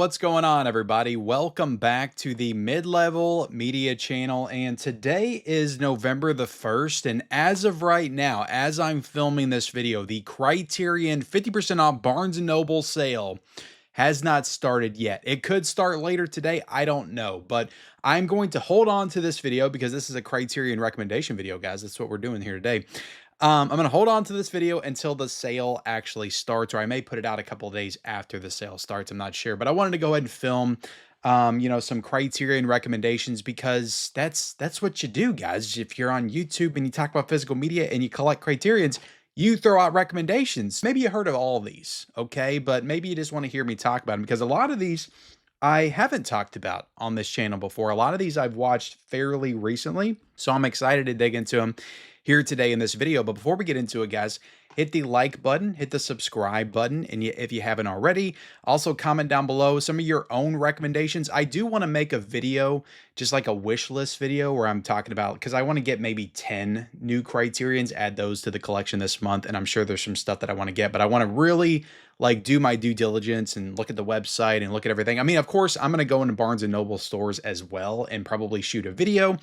what's going on, everybody? Welcome back to the Mid-Level Media channel, and today is November the 1st, and as of right now, as I'm filming this video, the Criterion 50% off Barnes & Noble sale has not started yet. It could start later today, I don't know, but I'm going to hold on to this video because this is a Criterion recommendation video, guys. That's what we're doing here today. I'm going to hold on to this video until the sale actually starts, or I may put it out a couple of days after the sale starts. I'm not sure, but I wanted to go ahead and film, some Criterion recommendations because that's what you do, guys. If you're on YouTube and you talk about physical media and you collect Criterions, you throw out recommendations. Maybe you heard of all these, okay? But maybe you just want to hear me talk about them because a lot of these I haven't talked about on this channel before. A lot of these I've watched fairly recently, so I'm excited to dig into them here today in this video. But before we get into it, guys, hit the like button, hit the subscribe button, and if you haven't already, also comment down below some of your own recommendations. I do want to make a video, just like a wish list video, where I'm talking about, because I want to get maybe 10 new Criterions, add those to the collection this month, and I'm sure there's some stuff that I want to get, but I want to really like do my due diligence and look at the website and look at everything. I mean, of course, I'm going to go into Barnes & Noble stores as well and probably shoot a video.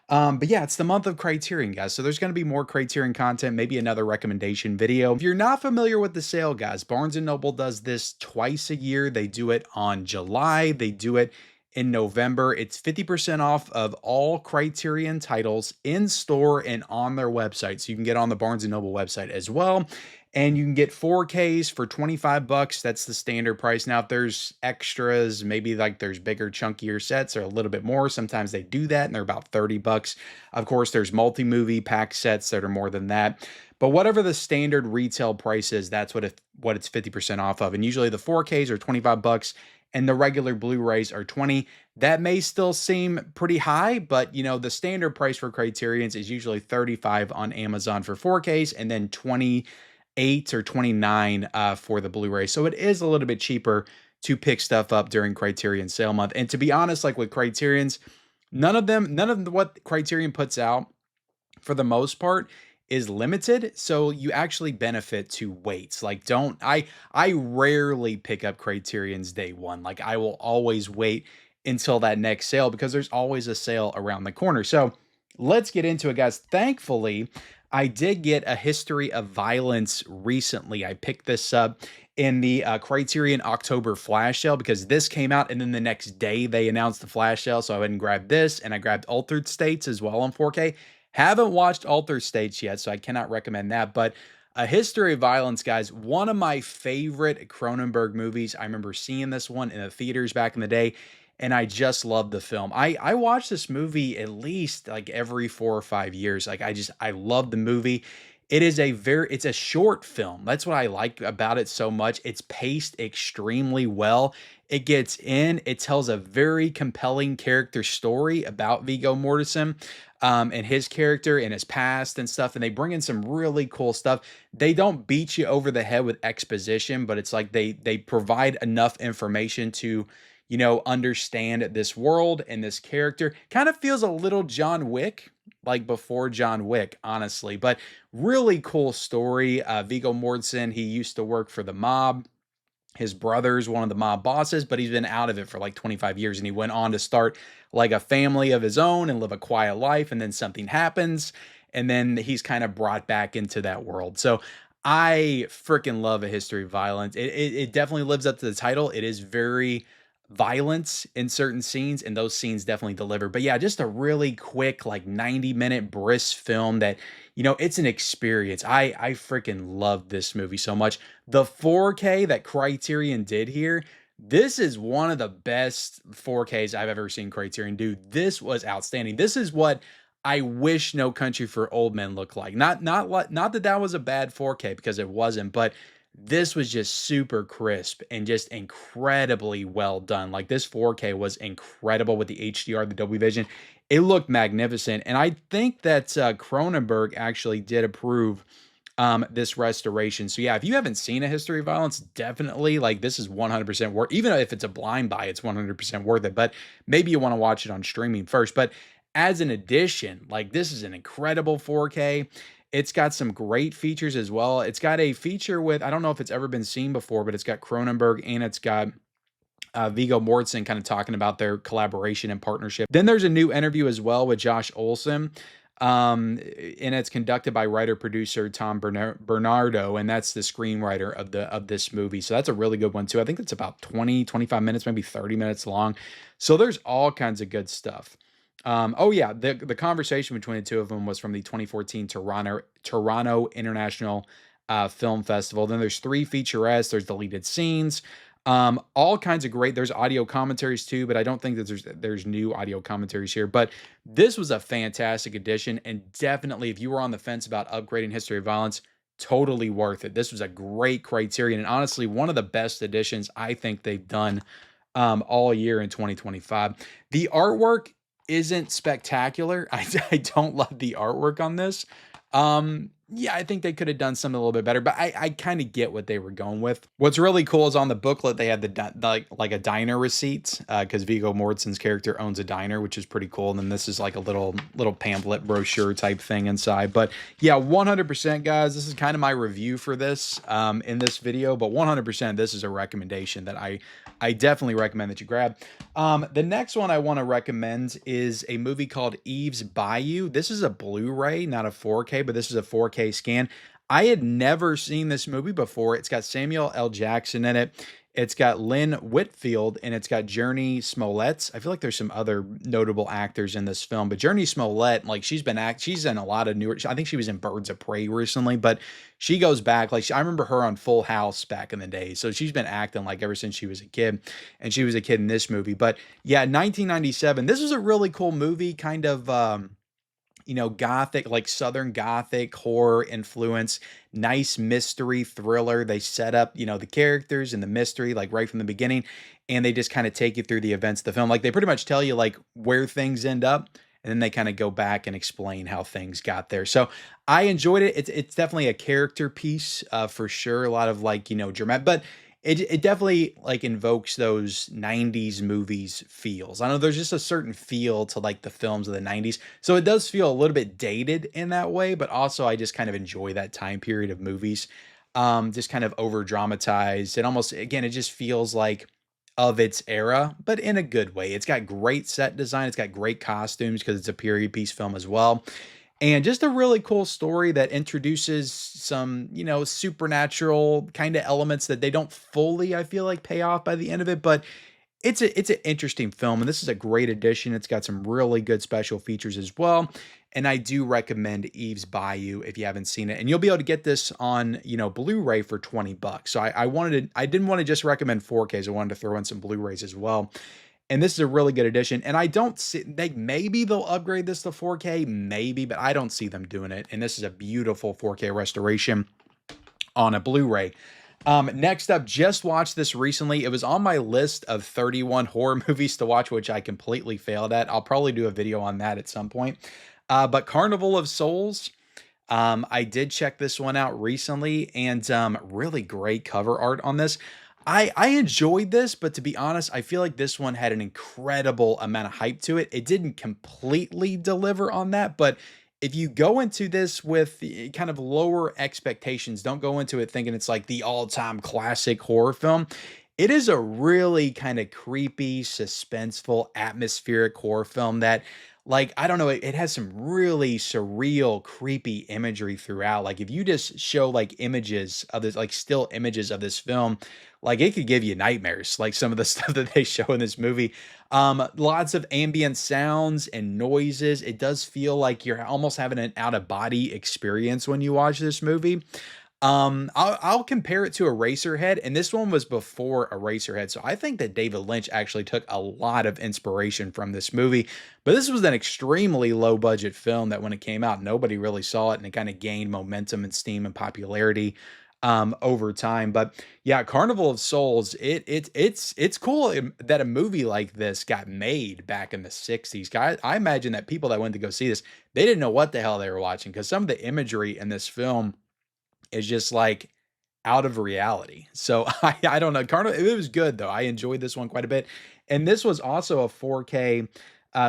But yeah, it's the month of Criterion, guys. So there's going to be more Criterion content, maybe another recommendation video. If you're not familiar with the sale, guys, Barnes & Noble does this twice a year. They do it on July. They do it in November. It's 50% off of all Criterion titles in store and on their website. So you can get on the Barnes & Noble website as well. And you can get 4Ks for 25 bucks. That's the standard price. Now, if there's extras, maybe like there's bigger, chunkier sets or a little bit more, sometimes they do that and they're about 30 bucks. Of course, there's multi-movie pack sets that are more than that. But whatever the standard retail price is, that's what it's 50% off of. And usually the 4Ks are 25 bucks and the regular Blu-rays are 20. That may still seem pretty high, but you know, the standard price for Criterions is usually 35 on Amazon for 4Ks and then 28 or 29 for the Blu-ray. So it is a little bit cheaper to pick stuff up during Criterion sale month. And to be honest, like with Criterions, none of what Criterion puts out for the most part is limited, so you actually benefit to wait. Like I rarely pick up Criterion's day one. Like I will always wait until that next sale because there's always a sale around the corner. So let's get into it, guys. Thankfully, I did get A History of Violence recently. I picked this up in the Criterion October flash sale because this came out and then the next day they announced the flash sale. So I went and grabbed this and I grabbed Altered States as well on 4K. Haven't watched Altered States yet, so I cannot recommend that. But A History of Violence, guys, one of my favorite Cronenberg movies. I remember seeing this one in the theaters back in the day, and I just love the film. I watch this movie at least like every 4 or 5 years. Like I love the movie. It's a short film. That's what I like about it so much. It's paced extremely well. It tells a very compelling character story about Viggo Mortensen, and his character and his past and stuff. And they bring in some really cool stuff. They don't beat you over the head with exposition, but it's like they provide enough information to, understand this world and this character. Kind of feels a little John Wick, like before John Wick, honestly, but really cool story. Viggo Mortensen, he used to work for the mob. His brother's one of the mob bosses, but he's been out of it for like 25 years. And he went on to start like a family of his own and live a quiet life. And then something happens. And then he's kind of brought back into that world. So I freaking love A History of Violence. It definitely lives up to the title. It is very violent in certain scenes, and those scenes definitely deliver. But yeah, just a really quick, like 90-minute brisk film that, it's an experience. I freaking love this movie so much. The 4K that Criterion did here, this is one of the best 4Ks I've ever seen Criterion do. This was outstanding. This is what I wish No Country for Old Men looked like. Not that was a bad 4K, because it wasn't, but this was just super crisp and just incredibly well done. Like this 4K was incredible with the HDR, the Dolby Vision. It looked magnificent. And I think that Cronenberg actually did approve this restoration. So yeah, if you haven't seen A History of Violence, definitely, like, this is 100% worth, even if it's a blind buy, it's 100% worth it. But maybe you want to watch it on streaming first. But as an addition, like, this is an incredible 4K. It's got some great features as well. It's got a feature with, I don't know if it's ever been seen before, but it's got Cronenberg and it's got Viggo Mortensen kind of talking about their collaboration and partnership. Then there's a new interview as well with Josh Olson. And it's conducted by writer producer Tom Bernardo, and that's the screenwriter of this movie. So that's a really good one too. I think it's about 20-25 minutes, maybe 30 minutes long. So there's all kinds of good stuff. Oh yeah, the conversation between the two of them was from the 2014 Toronto International Film Festival. Then there's 3 featurettes. There's deleted scenes. All kinds of great. There's audio commentaries too, but I don't think that there's new audio commentaries here. But this was a fantastic addition, and definitely, if you were on the fence about upgrading History of Violence, totally worth it. This was a great Criterion, and honestly, one of the best additions I think they've done all year in 2025. The artwork isn't spectacular. I don't love the artwork on this. Yeah, I think they could have done something a little bit better, but I kind of get what they were going with. What's really cool is on the booklet they had like a diner receipt, because Viggo Mortensen's character owns a diner, which is pretty cool. And then this is like a little pamphlet brochure type thing inside. But yeah, 100% guys, this is kind of my review for this in this video, but 100% this is a recommendation that I definitely recommend that you grab. The next one I want to recommend is a movie called Eve's Bayou. This is a Blu-ray, not a 4K, but this is a 4K scan. I had never seen this movie before. It's got Samuel L. Jackson in it. It's got Lynn Whitfield, and it's got Journey Smollett. I feel like there's some other notable actors in this film, but Journey Smollett, like she's in a lot of newer. I think she was in Birds of Prey recently, but she goes back. Like I remember her on Full House back in the day, so she's been acting like ever since she was a kid, and she was a kid in this movie. But yeah, 1997. This was a really cool movie, kind of. Gothic, like Southern Gothic horror influence, nice mystery thriller. They set up, the characters and the mystery, like right from the beginning, and they just kind of take you through the events of the film. Like they pretty much tell you like where things end up, and then they kind of go back and explain how things got there. So I enjoyed it. It's definitely a character piece for sure. A lot of like, dramatic, but it definitely like invokes those 90s movies feels. I know there's just a certain feel to like the films of the 90s. So it does feel a little bit dated in that way, but also I just kind of enjoy that time period of movies. Just kind of over dramatized. And almost again, it just feels like of its era, but in a good way. It's got great set design, it's got great costumes because it's a period piece film as well. And just a really cool story that introduces some, supernatural kind of elements that they don't fully, I feel like, pay off by the end of it. But it's an interesting film, and this is a great addition. It's got some really good special features as well. And I do recommend Eve's Bayou if you haven't seen it. And you'll be able to get this on, Blu-ray for $20. So I didn't want to just recommend 4Ks. I wanted to throw in some Blu-rays as well. And this is a really good addition. And I don't see, maybe they'll upgrade this to 4K, maybe, but I don't see them doing it. And this is a beautiful 4K restoration on a Blu-ray. Next up, just watched this recently. It was on my list of 31 horror movies to watch, which I completely failed at. I'll probably do a video on that at some point. But Carnival of Souls, I did check this one out recently, and really great cover art on this. I enjoyed this, but to be honest, I feel like this one had an incredible amount of hype to it. It didn't completely deliver on that, but if you go into this with kind of lower expectations, don't go into it thinking it's like the all-time classic horror film. It is a really kind of creepy, suspenseful, atmospheric horror film that, like, I don't know, it has some really surreal, creepy imagery throughout. Like, if you just show like images of this, like still images of this film, like it could give you nightmares, like some of the stuff that they show in this movie. Lots of ambient sounds and noises. It does feel like you're almost having an out-of-body experience when you watch this movie. I'll compare it to Eraserhead, and this one was before Eraserhead, so I think that David Lynch actually took a lot of inspiration from this movie, but this was an extremely low-budget film that when it came out, nobody really saw it, and it kind of gained momentum and steam and popularity over time. But yeah, Carnival of Souls, it's cool that a movie like this got made back in the 60s. Guys, I imagine that people that went to go see this, they didn't know what the hell they were watching, because some of the imagery in this film is just like out of reality. So I don't know. Carnival, it was good though. I enjoyed this one quite a bit. And this was also a 4K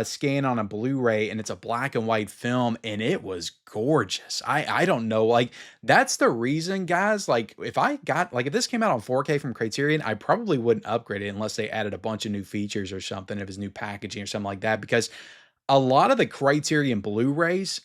scan on a Blu-ray, and it's a black and white film, and it was gorgeous. I don't know, like, that's the reason, guys, like, if this came out on 4K from Criterion, I probably wouldn't upgrade it unless they added a bunch of new features or something, if it's new packaging or something like that, because a lot of the Criterion Blu-rays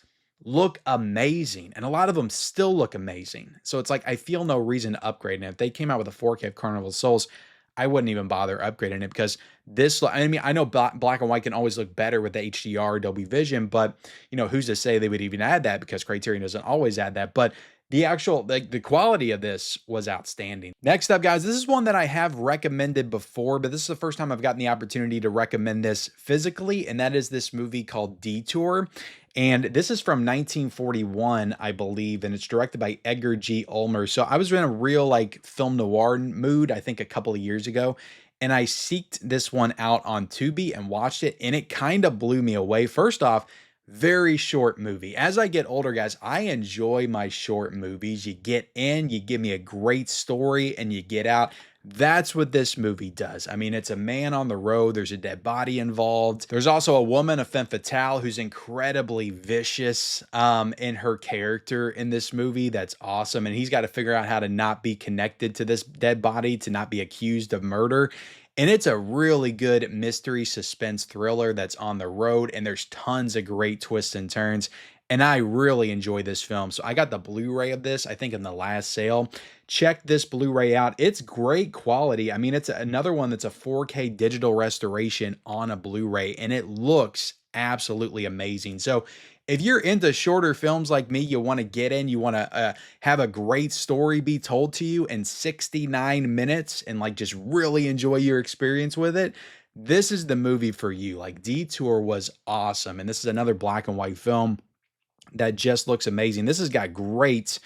look amazing, and a lot of them still look amazing. So it's like I feel no reason to upgrade. And if they came out with a 4K of Carnival of Souls, I wouldn't even bother upgrading it because this, I mean, I know black and white can always look better with the HDR Dolby Vision, but you know, who's to say they would even add that, because Criterion doesn't always add that. But the actual, like, the quality of this was outstanding. Next up, guys, this is one that I have recommended before, but this is the first time I've gotten the opportunity to recommend this physically, and that is this movie called Detour. And this is from 1941, I believe, and it's directed by Edgar G. Ulmer. So I was in a real, like, film noir mood, I think, a couple of years ago, and I seeked this one out on Tubi and watched it, and it kind of blew me away. First off, very short movie. As I get older, guys, I enjoy my short movies. You get in, you give me a great story, and you get out. That's what this movie does. I mean, it's a man on the road. There's a dead body involved. There's also a woman, a femme fatale, who's incredibly vicious in her character in this movie. That's awesome. And he's got to figure out how to not be connected to this dead body, to not be accused of murder. And it's a really good mystery suspense thriller that's on the road, and there's tons of great twists and turns. And I really enjoy this film. So I got the Blu-ray of this, I think, in the last sale. Check this Blu-ray out. It's great quality. I mean, it's another one that's a 4K digital restoration on a Blu-ray, and it looks absolutely amazing. So if you're into shorter films like me, you want to get in, you want to have a great story be told to you in 69 minutes and like just really enjoy your experience with it, this is the movie for you. Like, Detour was awesome. And this is another black and white film that just looks amazing. This has got great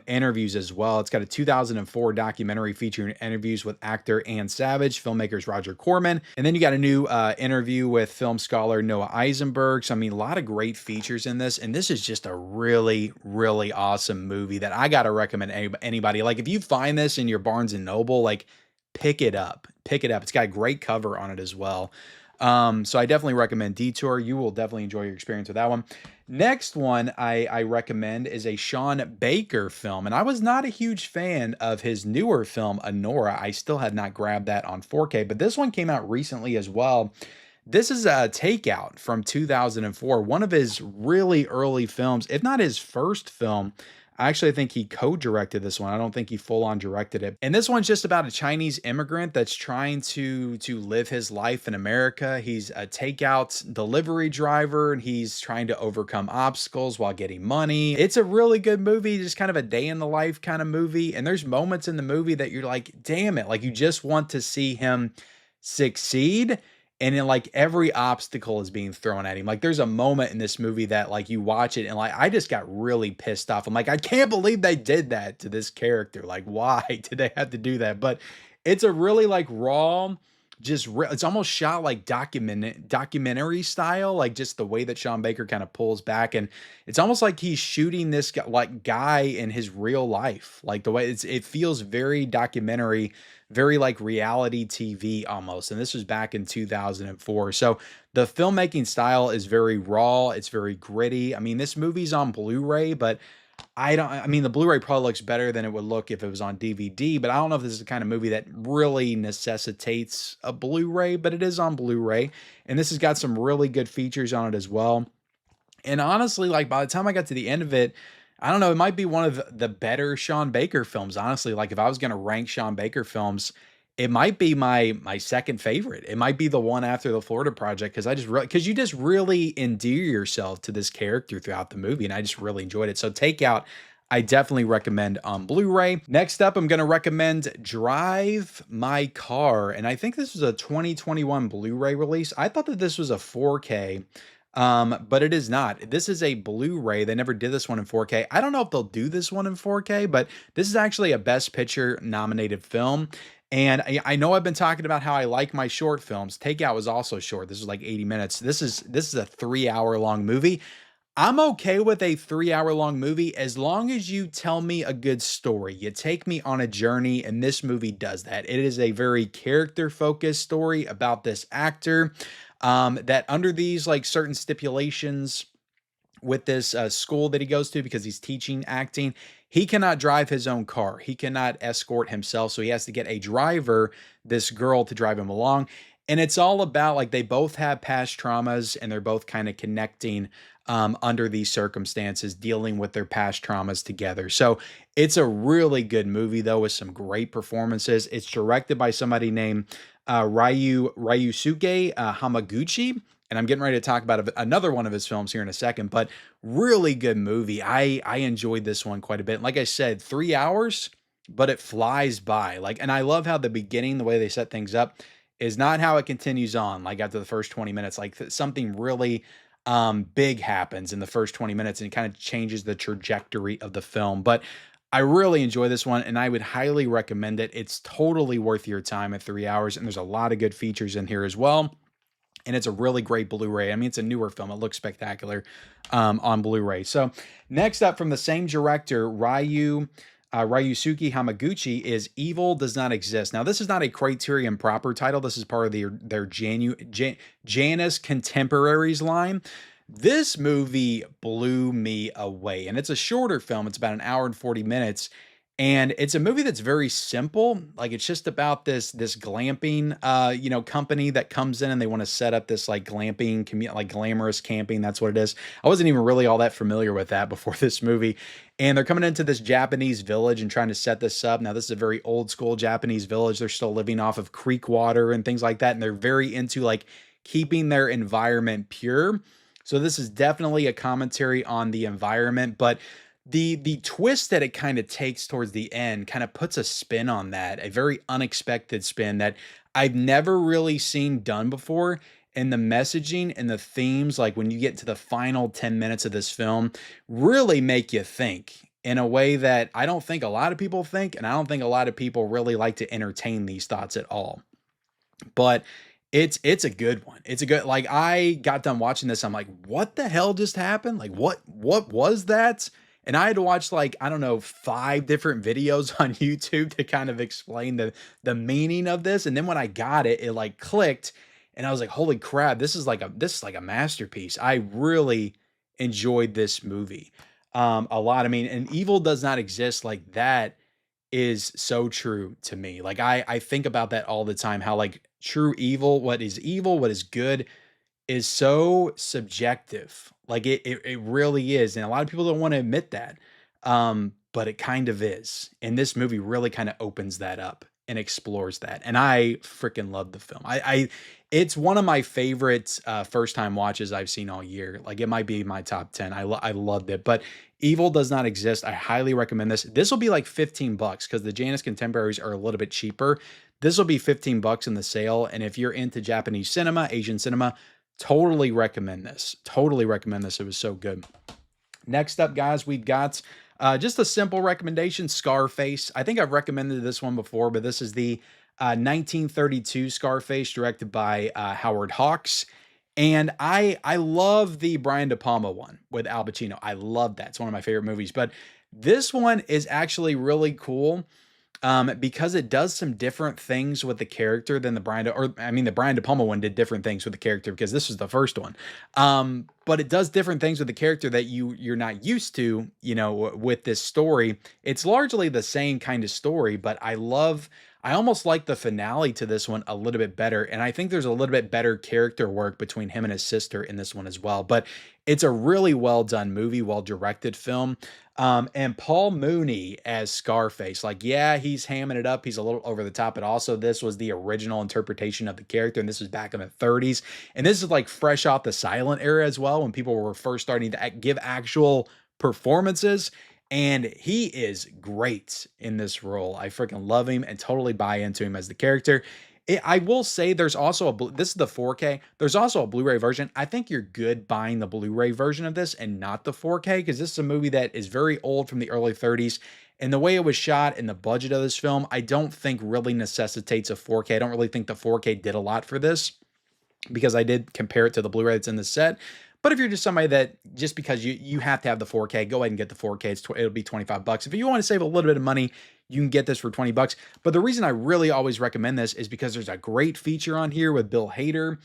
interviews as well. It's got a 2004 documentary featuring interviews with actor Ann Savage, filmmakers Roger Corman, and then you got a new interview with film scholar Noah Eisenberg. So I mean, a lot of great features in this, and this is just a really, really awesome movie that I gotta recommend anybody. Like, if you find this in your Barnes and Noble, like, pick it up. Pick it up. It's got a great cover on it as well. So I definitely recommend Detour. You will definitely enjoy your experience with that one. Next one I recommend is a Sean Baker film, and I was not a huge fan of his newer film, Honora. I still had not grabbed that on 4K, but this one came out recently as well. This is a Takeout from 2004, one of his really early films, if not his first film. I actually think he co-directed this one. I don't think he full-on directed it. And this one's just about a Chinese immigrant that's trying to live his life in America. He's a takeout delivery driver, and he's trying to overcome obstacles while getting money. It's a really good movie, just kind of a day in the life kind of movie. And there's moments in the movie that you're like, damn it, like, you just want to see him succeed. And then, like, every obstacle is being thrown at him. Like, there's a moment in this movie that, like, you watch it and, like, I just got really pissed off. I'm like, I can't believe they did that to this character. Like, why did they have to do that? But it's a really, like, raw, just it's almost shot like documentary style, like just the way that Sean Baker kind of pulls back, and it's almost like he's shooting this guy in his real life. Like, the way it feels very documentary, very like reality TV almost. And this was back in 2004. So the filmmaking style is very raw. It's very gritty. I mean, this movie's on Blu-ray, but I mean, the Blu-ray probably looks better than it would look if it was on DVD, but I don't know if this is the kind of movie that really necessitates a Blu-ray, but it is on Blu-ray. And this has got some really good features on it as well. And honestly, like, by the time I got to the end of it, I don't know, it might be one of the better Sean Baker films, honestly. Like, if I was going to rank Sean Baker films, it might be my second favorite. It might be the one after the Florida Project, because you just really endear yourself to this character throughout the movie, and I just really enjoyed it. So Takeout, I definitely recommend on Blu-ray. Next up, I'm going to recommend Drive My Car, and I think this was a 2021 Blu-ray release. I thought that this was a 4K, but it is not. This is a Blu-ray. They never did this one in 4K. I don't know if they'll do this one in 4K, but this is actually a Best Picture nominated film. And I know I've been talking about how I like my short films. Takeout was also short. This was like 80 minutes. This is a 3-hour long movie. I'm okay with a 3-hour long movie as long as you tell me a good story. You take me on a journey, and this movie does that. It is a very character-focused story about this actor. that under these like certain stipulations with this school that he goes to because he's teaching acting, he cannot drive his own car. He cannot escort himself. So he has to get a driver, this girl, to drive him along. And it's all about like they both have past traumas and they're both kind of connecting under these circumstances, dealing with their past traumas together. So it's a really good movie, though, with some great performances. It's directed by somebody named Ryusuke Hamaguchi. And I'm getting ready to talk about another one of his films here in a second, but really good movie. I enjoyed this one quite a bit. Like I said, 3 hours, but it flies by. Like, and I love how the beginning, the way they set things up, is not how it continues on. Like after the first 20 minutes, like something really big happens in the first 20 minutes, and it kind of changes the trajectory of the film. But I really enjoy this one, and I would highly recommend it. It's totally worth your time at 3 hours, and there's a lot of good features in here as well. And it's a really great Blu-ray. I mean, it's a newer film. It looks spectacular on Blu-ray. So next up, from the same director, Ryusuke Hamaguchi, is Evil Does Not Exist. Now, this is not a Criterion proper title. This is part of their Janus Contemporaries line. This movie blew me away, and it's a shorter film. It's about an hour and 40 minutes. And it's a movie that's very simple. Like it's just about this glamping company that comes in and they want to set up this like glamping like glamorous camping. That's what it is. I wasn't even really all that familiar with that before this movie. And they're coming into this Japanese village and trying to set this up. Now, this is a very old school Japanese village. They're still living off of creek water and things like that. And they're very into like keeping their environment pure. So this is definitely a commentary on the environment, but the twist that it kind of takes towards the end kind of puts a spin on that, a very unexpected spin that I've never really seen done before. And the messaging and the themes, like when you get to the final 10 minutes of this film, really make you think in a way that I don't think a lot of people think, and I don't think a lot of people really like to entertain these thoughts at all. But it's a good one. It's a good, like I got done watching this, I'm like, what the hell just happened? Like what was that? And I had to watch like, I don't know, 5 different videos on YouTube to kind of explain the meaning of this. And then when I got it, it like clicked and I was like, holy crap, this is like a masterpiece. I really enjoyed this movie a lot. I mean, and Evil Does Not Exist, like that is so true to me. Like I think about that all the time, how like true evil, what is good is so subjective. Like it really is. And a lot of people don't want to admit that. But it kind of is. And this movie really kind of opens that up and explores that. And I freaking love the film. It's one of my favorite first time watches I've seen all year. Like it might be my top 10. I loved it. But Evil Does Not Exist. I highly recommend this. This will be like 15 bucks because the Janus Contemporaries are a little bit cheaper. This will be 15 bucks in the sale. And if you're into Japanese cinema, Asian cinema, totally recommend this. Totally recommend this. It was so good. Next up, guys, we've got just a simple recommendation, Scarface. I think I've recommended this one before, but this is the 1932 Scarface, directed by Howard Hawks. And I love the Brian De Palma one with Al Pacino. I love that. It's one of my favorite movies. But this one is actually really cool because it does some different things with the character than the the Brian De Palma one did different things with the character because this was the first one. But it does different things with the character that you're not used to, with this story. It's largely the same kind of story, but I almost like the finale to this one a little bit better. And I think there's a little bit better character work between him and his sister in this one as well. But it's a really well done movie, well directed film. And Paul Mooney as Scarface, like, yeah, he's hamming it up. He's a little over the top, but also this was the original interpretation of the character. And this was back in the 30s. And this is like fresh off the silent era as well, when people were first starting to give actual performances. And he is great in this role. I freaking love him and totally buy into him as the character. I will say there's also this is the 4K. There's also a Blu-ray version. I think you're good buying the Blu-ray version of this and not the 4K because this is a movie that is very old from the early 30s. And the way it was shot and the budget of this film, I don't think really necessitates a 4K. I don't really think the 4K did a lot for this because I did compare it to the Blu-ray that's in the set. But if you're just somebody that just because you have to have the 4K, go ahead and get the 4K. It'll be 25 bucks. If you want to save a little bit of money, you can get this for 20 bucks. But the reason I really always recommend this is because there's a great feature on here with Bill Hader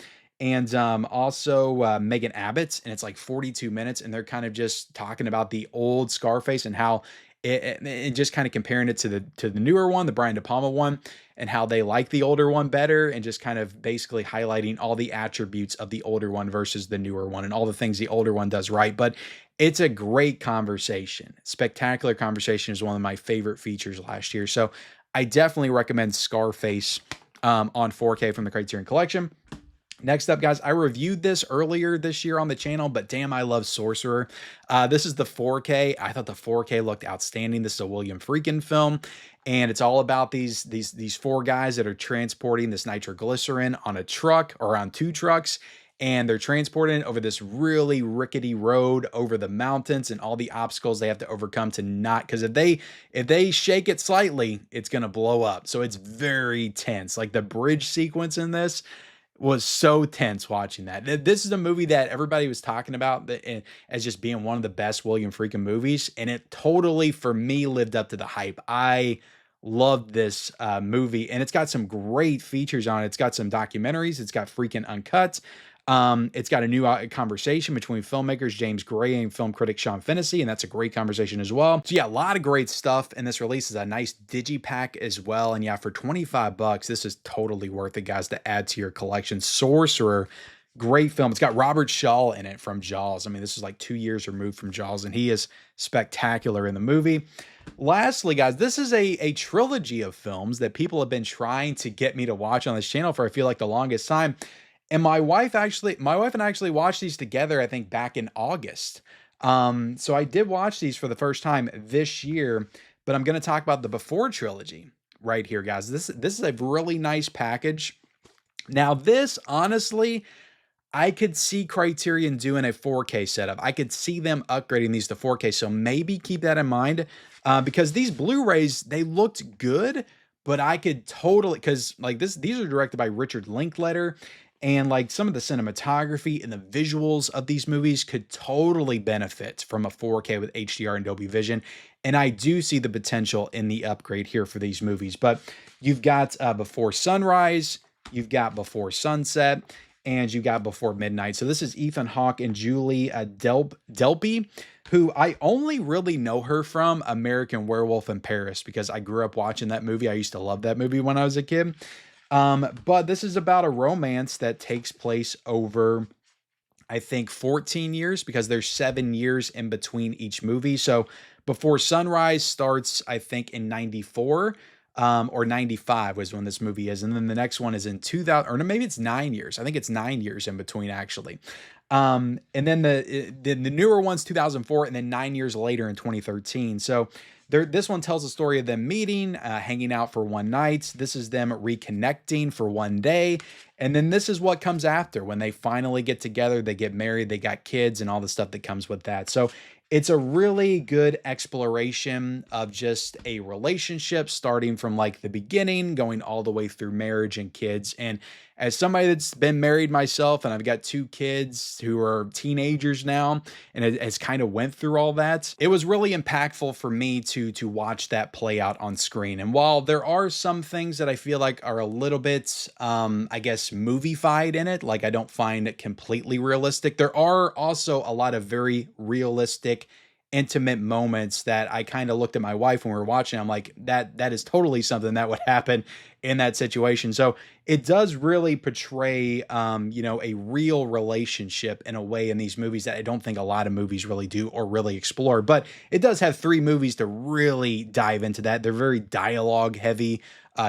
and also Megan Abbott, and it's like 42 minutes, and they're kind of just talking about the old Scarface and how and just kind of comparing it to the newer one, the Brian De Palma one, and how they like the older one better, and just kind of basically highlighting all the attributes of the older one versus the newer one and all the things the older one does right. But it's a great conversation. Spectacular conversation is one of my favorite features last year. So I definitely recommend Scarface on 4K from the Criterion Collection. Next up, guys, I reviewed this earlier this year on the channel, but damn, I love Sorcerer. This is the 4K. I thought the 4K looked outstanding. This is a William Friedkin film, and it's all about these four guys that are transporting this nitroglycerin on a truck or on two trucks, and they're transporting it over this really rickety road over the mountains and all the obstacles they have to overcome to not, because if they shake it slightly, it's gonna blow up. So it's very tense. Like the bridge sequence in this was so tense watching that. This is a movie that everybody was talking about as just being one of the best William Friedkin movies, and it totally, for me, lived up to the hype. I loved this movie, and it's got some great features on it. It's got some documentaries. It's got Friedkin Uncut. It's got a new conversation between filmmakers James Gray and film critic Sean Fennessy, and that's a great conversation as well. So yeah, a lot of great stuff, and this release is a nice digipack as well. And yeah, for 25 bucks, this is totally worth it, guys, to add to your collection. Sorcerer, great film. It's got Robert Shaw in it from Jaws. I mean, this is like 2 years removed from Jaws, and he is spectacular in the movie. Lastly, guys, this is a trilogy of films that people have been trying to get me to watch on this channel for, I feel like, the longest time. And my wife and I actually watched these together, I think back in August. So I did watch these for the first time this year, but I'm going to talk about the Before Trilogy right here, guys. This is a really nice package. Now, this, honestly, I could see Criterion doing a 4K setup. I could see them upgrading these to 4K. So maybe keep that in mind, because these Blu-rays, they looked good, but I could totally, because like these are directed by Richard Linklater, and like some of the cinematography and the visuals of these movies could totally benefit from a 4K with HDR and Dolby Vision. And I do see the potential in the upgrade here for these movies. But you've got Before Sunrise, you've got Before Sunset, and you got Before Midnight. So this is Ethan Hawke and Julie Delpy, who I only really know her from American Werewolf in Paris, because I grew up watching that movie. I used to love that movie when I was a kid. But this is about a romance that takes place over, I think, 14 years, because there's 7 years in between each movie. So Before Sunrise starts, I think, in 94, or 95 was when this movie is. And then the next one is in 2000, or maybe it's 9 years. I think it's 9 years in between, actually. And then the newer one's 2004, and then 9 years later in 2013. So this one tells the story of them meeting, hanging out for one night. This is them reconnecting for one day. And then this is what comes after. When they finally get together, they get married, they got kids, and all the stuff that comes with that. So it's a really good exploration of just a relationship, starting from like the beginning, going all the way through marriage and kids. And as somebody that's been married myself, and I've got 2 kids who are teenagers now, and it has kind of went through all that, it was really impactful for me to watch that play out on screen. And while there are some things that I feel like are a little bit, I guess, movie-fied in it, like I don't find it completely realistic, there are also a lot of very realistic, intimate moments that I kind of looked at my wife when we were watching. I'm like, that is totally something that would happen in that situation. So it does really portray, a real relationship in a way in these movies that I don't think a lot of movies really do or really explore. But it does have 3 movies to really dive into that. They're very dialogue heavy,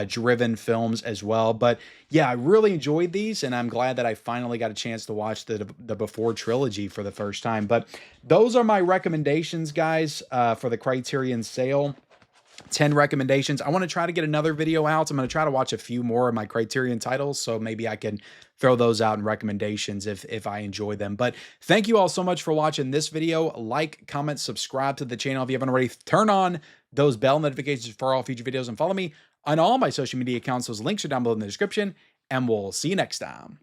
driven films as well. But yeah, I really enjoyed these, and I'm glad that I finally got a chance to watch the Before Trilogy for the first time. But those are my recommendations, guys, for the Criterion sale. 10 recommendations. I want to try to get another video out. I'm going to try to watch a few more of my Criterion titles, so maybe I can throw those out in recommendations if I enjoy them. But thank you all so much for watching this video. Like, comment, subscribe to the channel if you haven't already. Turn on those bell notifications for all future videos, and follow me on all my social media accounts. Those links are down below in the description, and we'll see you next time.